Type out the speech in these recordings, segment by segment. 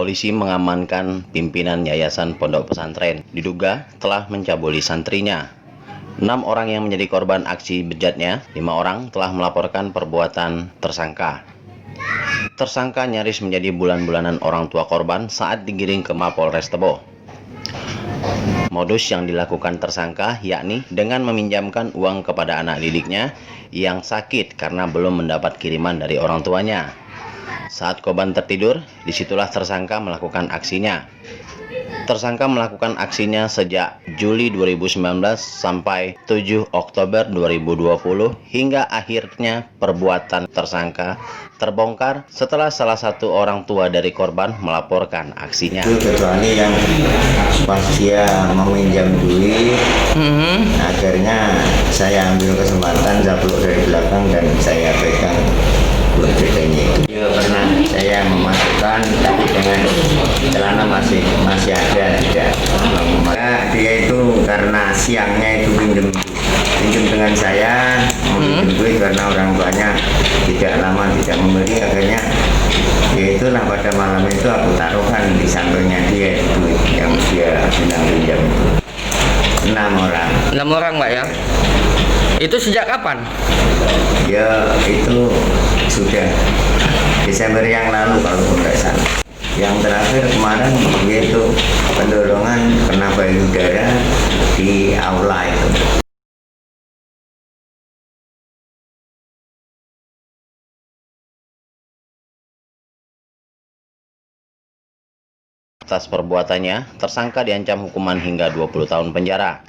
polisi mengamankan pimpinan yayasan pondok pesantren. Diduga telah mencabuli santrinya. 6 orang yang menjadi korban aksi bejatnya, 5 orang telah melaporkan perbuatan tersangka. Tersangka nyaris menjadi bulan-bulanan orang tua korban saat digiring ke Mapolres Tebo. Modus yang dilakukan tersangka yakni dengan meminjamkan uang kepada anak didiknya yang sakit karena belum mendapat kiriman dari orang tuanya. Saat korban tertidur, disitulah tersangka melakukan aksinya. Tersangka melakukan aksinya sejak Juli 2019 sampai 7 Oktober 2020 hingga akhirnya perbuatan tersangka terbongkar setelah salah satu orang tua dari korban melaporkan aksinya. Kecuali yang pas dia meminjam duit, akhirnya saya ambil kesempatan, saya peluk dari belakang dan saya pegang buat gedenya. Ya pernah saya memasukkan tapi dengan celana masih ada tidak. Dia itu karena siangnya itu pinjam dengan saya, pinjam duit karena orang tuanya tidak lama tidak memberi, akhirnya ya itulah pada malam itu aku taruhkan di sampingnya dia duit yang dia bilang pinjam itu. 6 orang. 6 orang Pak ya? Itu sejak kapan? Ya itu sudah Desember yang lalu kalau tidak salah. Yang terakhir kemarin yaitu pendorongan kena balon udara di aula itu. Atas perbuatannya, tersangka diancam hukuman hingga 20 tahun penjara.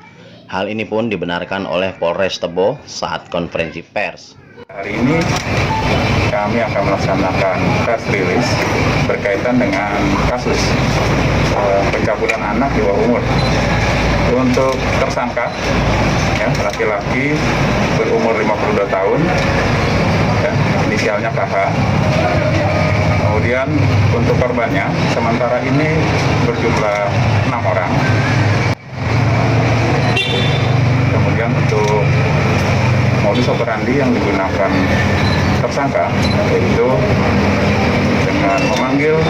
Hal ini pun dibenarkan oleh Polres Tebo saat konferensi pers. Hari ini kami akan melaksanakan press release berkaitan dengan kasus pencabulan anak di bawah umur. Untuk tersangka, ya, laki-laki berumur 52 tahun, ya, inisialnya KH. Kemudian untuk korbannya, sementara ini berjumlah 6 orang. Kemudian untuk modus operandi yang digunakan tersangka yaitu dengan memanggil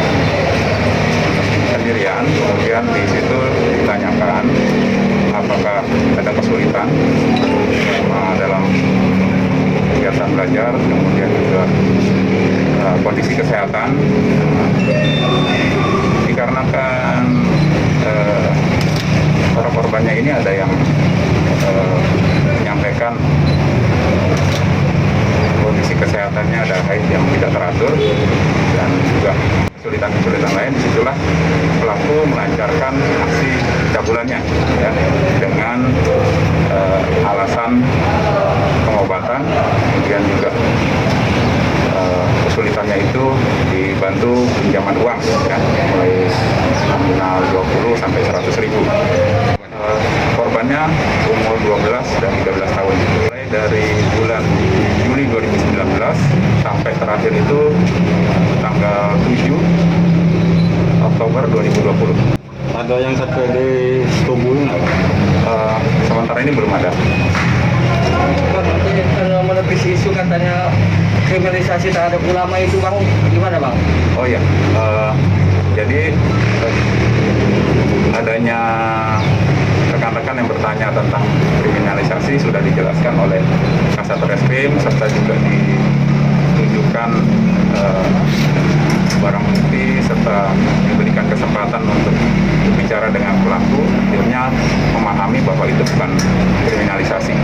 sendirian, kemudian di situ ditanyakan apakah ada kesulitan dalam kegiatan belajar, kemudian juga kondisi kesehatan. Dikarenakan para korbannya ini ada yang menyampaikan kondisi kesehatannya ada haid yang tidak teratur dan juga kesulitan-kesulitan lain, disitulah pelaku melancarkan aksi pencabulannya, ya, dengan alasan pengobatan, kemudian juga kesulitannya itu dibantu pinjaman uang, ya, mulai nominal 20 sampai 100 ribu. Korbannya umur 12 dan 13 tahun, mulai dari bulan Juli 2019 sampai terakhir itu tanggal 7 Oktober 2020. Ada yang sampai di tubuhnya? Sementara ini belum ada. Kalau menepis isu katanya kriminalisasi terhadap ulama itu Bang, gimana Bang? Oh iya, jadi adanya rekan-rekan yang bertanya tentang kriminalisasi sudah dijelaskan oleh Kasat Reskrim serta juga ditunjukkan barang bukti serta diberikan kesempatan untuk bicara dengan pelaku, akhirnya memahami bahwa itu bukan kriminalisasi.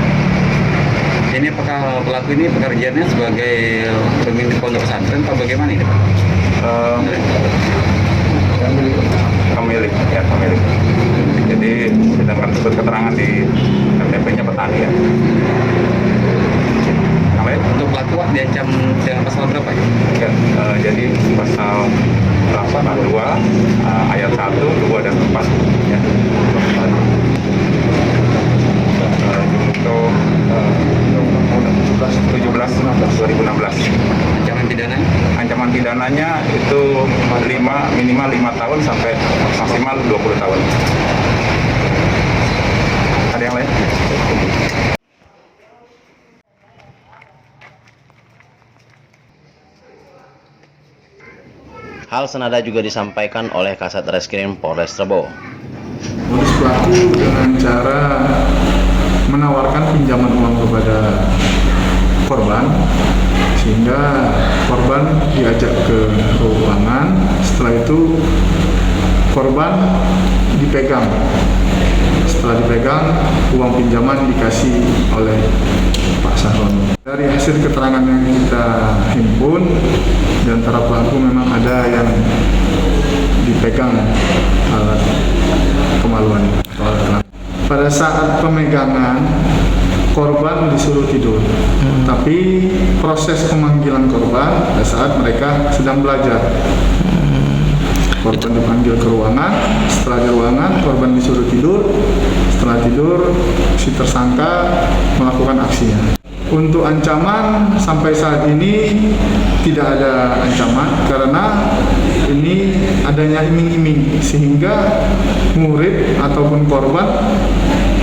Ini apakah pelaku ini pekerjaannya sebagai pemimpin pondok pesantren atau bagaimana ini Pak? Pemilik. Jadi sedangkan tersebut keterangan di KTP-nya petani, ya. Untuk pelaku diancam dengan pasal berapa ya? Ya, jadi pasal 82 ayat 1, 2 dan 4, ya. Untuk 17/2016. Ancaman pidananya itu minimal 5 tahun sampai maksimal 20 tahun. Ada yang lain? Hal senada juga disampaikan oleh Kasat Reskrim Polres Rebo. Modus pelaku dengan cara menawarkan pinjaman uang kepada korban, sehingga korban diajak ke ruangan. Setelah itu korban dipegang. Setelah dipegang, uang pinjaman dikasih oleh Pak Sahron. Dari hasil keterangan yang kita himpun, di antara pelaku memang ada yang dipegang alat kemaluan. Pada saat pemegangan, korban disuruh tidur, tapi proses pemanggilan korban pada saat mereka sedang belajar. Korban dipanggil ke ruangan, setelah di ruangan korban disuruh tidur, setelah tidur si tersangka melakukan aksinya. Untuk ancaman sampai saat ini tidak ada ancaman karena ini adanya iming-iming, sehingga murid ataupun korban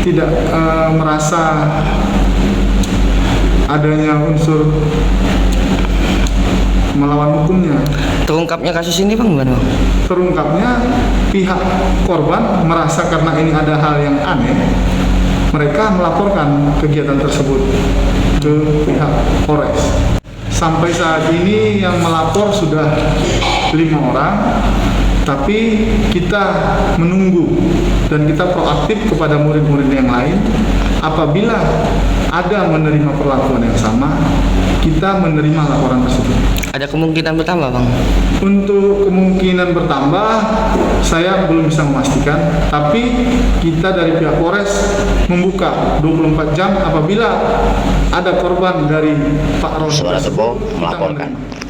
tidak merasa adanya unsur melawan hukumnya. Terungkapnya kasus ini Bang gimana Bang? Terungkapnya pihak korban merasa karena ini ada hal yang aneh, mereka melaporkan kegiatan tersebut ke pihak Polres. Sampai saat ini yang melapor sudah 5 orang, tapi kita menunggu dan kita proaktif kepada murid-murid yang lain. Apabila ada menerima perlakuan yang sama, kita menerima laporan tersebut. Ada kemungkinan bertambah Bang? Untuk kemungkinan bertambah, saya belum bisa memastikan, tapi kita dari pihak Polres membuka 24 jam apabila ada korban dari Pak Ron Suara tersebut, Tebo kita melaporkan. menerima.